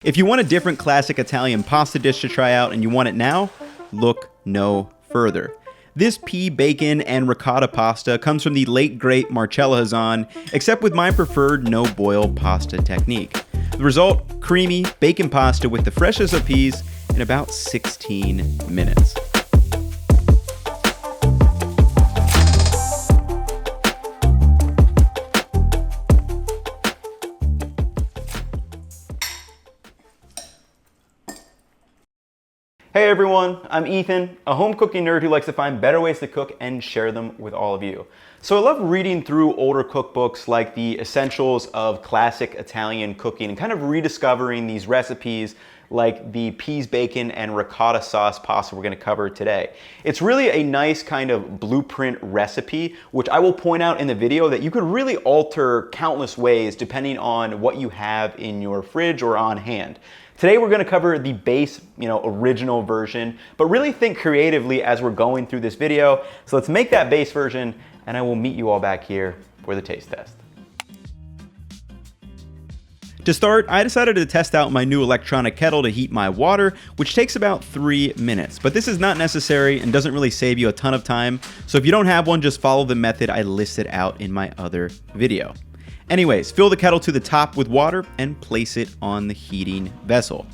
If you want a different classic Italian pasta dish to try out and you want it now, look no further. This pea, bacon, and ricotta pasta comes from the late great Marcello Hazan, except with my preferred no-boil pasta technique. The result, creamy bacon pasta with the freshest of peas in about 16 minutes. Hey everyone, I'm Ethan, a home cooking nerd who likes to find better ways to cook and share them with all of you. So I love reading through older cookbooks like the Essentials of Classic Italian Cooking and kind of rediscovering these recipes like the peas, bacon, and ricotta sauce pasta we're going to cover today. It's really a nice kind of blueprint recipe, which I will point out in the video that you could really alter countless ways depending on what you have in your fridge or on hand. Today we're going to cover the base, original version, but really think creatively as we're going through this video. So let's make that base version and I will meet you all back here for the taste test. To start, I decided to test out my new electronic kettle to heat my water, which takes about 3 minutes. But this is not necessary and doesn't really save you a ton of time. So if you don't have one, just follow the method I listed out in my other video. Anyways, fill the kettle to the top with water and place it on the heating vessel.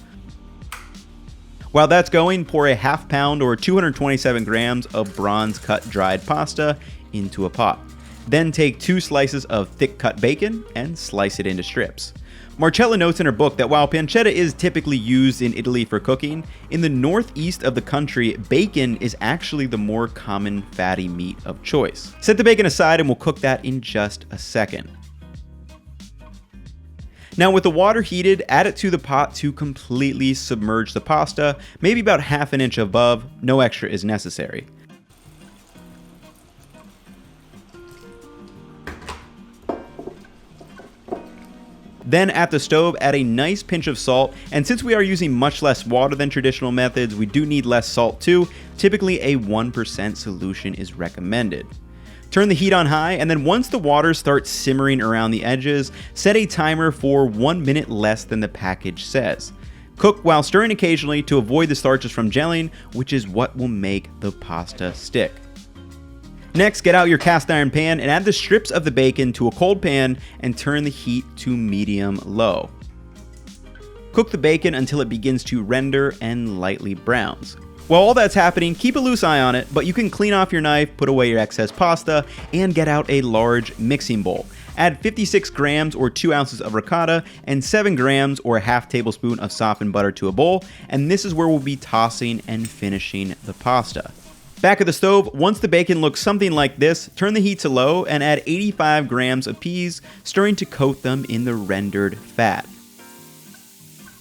While that's going, pour a half pound or 227 grams of bronze cut dried pasta into a pot. Then take 2 slices of thick cut bacon and slice it into strips. Marcella notes in her book that while pancetta is typically used in Italy for cooking, in the northeast of the country, bacon is actually the more common fatty meat of choice. Set the bacon aside and we'll cook that in just a second. Now with the water heated, add it to the pot to completely submerge the pasta, maybe about ½ an inch above, no extra is necessary. Then at the stove, add a nice pinch of salt, and since we are using much less water than traditional methods, we do need less salt too. Typically a 1% solution is recommended. Turn the heat on high, and then once the water starts simmering around the edges, set a timer for 1 minute less than the package says. Cook while stirring occasionally to avoid the starches from gelling, which is what will make the pasta stick. Next, get out your cast iron pan and add the strips of the bacon to a cold pan and turn the heat to medium-low. Cook the bacon until it begins to render and lightly browns. While all that's happening, keep a loose eye on it, but you can clean off your knife, put away your excess pasta, and get out a large mixing bowl. Add 56 grams or 2 ounces of ricotta and 7 grams or a ½ tablespoon of softened butter to a bowl, and this is where we'll be tossing and finishing the pasta. Back at the stove, once the bacon looks something like this, turn the heat to low and add 85 grams of peas, stirring to coat them in the rendered fat.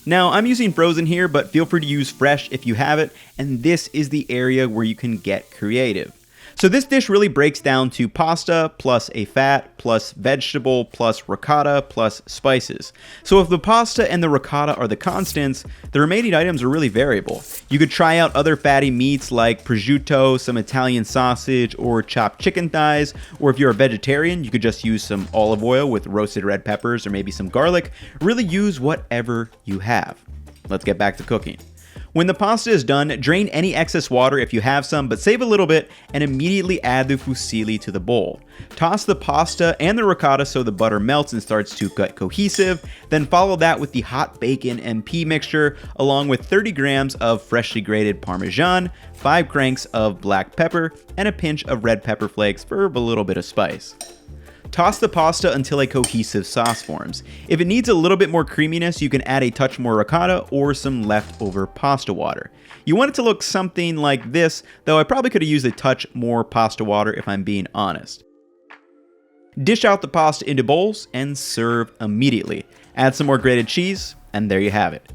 Now, I'm using frozen here, but feel free to use fresh if you have it, and this is the area where you can get creative. So this dish really breaks down to pasta plus a fat plus vegetable plus ricotta plus spices. So if the pasta and the ricotta are the constants, the remaining items are really variable. You could try out other fatty meats like prosciutto, some Italian sausage, or chopped chicken thighs, or if you're a vegetarian, you could just use some olive oil with roasted red peppers or maybe some garlic. Really use whatever you have. Let's get back to cooking. When the pasta is done, drain any excess water if you have some, but save a little bit and immediately add the fusilli to the bowl. Toss the pasta and the ricotta so the butter melts and starts to get cohesive, then follow that with the hot bacon and pea mixture, along with 30 grams of freshly grated Parmesan, 5 cranks of black pepper, and a pinch of red pepper flakes for a little bit of spice. Toss the pasta until a cohesive sauce forms. If it needs a little bit more creaminess, you can add a touch more ricotta or some leftover pasta water. You want it to look something like this, though I probably could have used a touch more pasta water if I'm being honest. Dish out the pasta into bowls and serve immediately. Add some more grated cheese, and there you have it.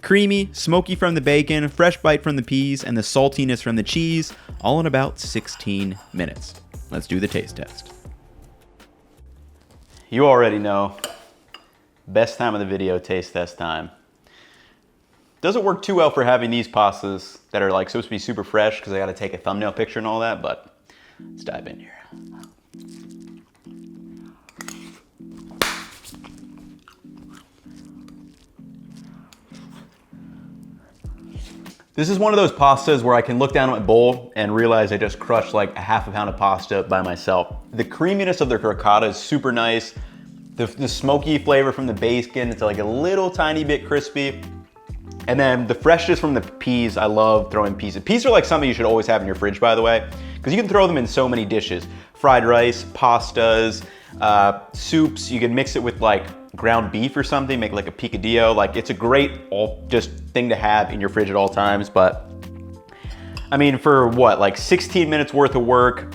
Creamy, smoky from the bacon, fresh bite from the peas, and the saltiness from the cheese, all in about 16 minutes. Let's do the taste test. You already know, best time of the video, taste test time. Doesn't work too well for having these pastas that are like supposed to be super fresh because I got to take a thumbnail picture and all that, but let's dive in here. This is one of those pastas where I can look down at my bowl and realize I just crushed like a half a pound of pasta by myself. The creaminess of the ricotta is super nice. The smoky flavor from the bacon, it's like a little tiny bit crispy. And then the freshness from the peas, I love throwing peas. Peas are like something you should always have in your fridge, by the way, because you can throw them in so many dishes. Fried rice, pastas, soups. You can mix it with like ground beef or something, make like a picadillo. Like it's a great just thing to have in your fridge at all times. But I mean, for what, like 16 minutes worth of work,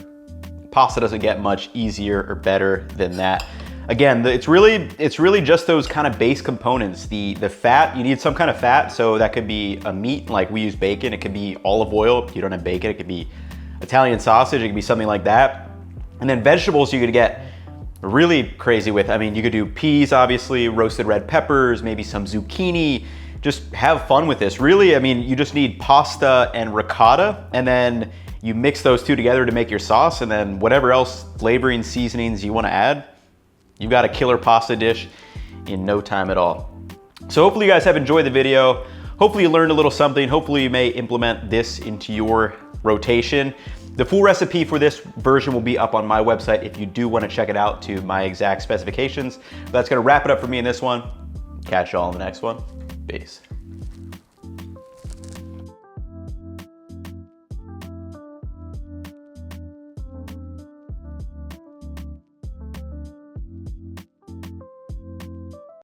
pasta doesn't get much easier or better than that. Again, it's really just those kind of base components. The fat, you need some kind of fat, so that could be a meat, like we use bacon. It could be olive oil. If you don't have bacon, it could be Italian sausage. It could be something like that. And then vegetables you could get really crazy with. I mean, you could do peas, obviously, roasted red peppers, maybe some zucchini. Just have fun with this. Really, I mean, you just need pasta and ricotta, and then you mix those two together to make your sauce, and then whatever else flavoring seasonings you want to add, you've got a killer pasta dish in no time at all. So hopefully you guys have enjoyed the video. Hopefully you learned a little something. Hopefully you may implement this into your rotation. The full recipe for this version will be up on my website if you do want to check it out to my exact specifications. But that's gonna wrap it up for me in this one. Catch y'all in the next one. Peace.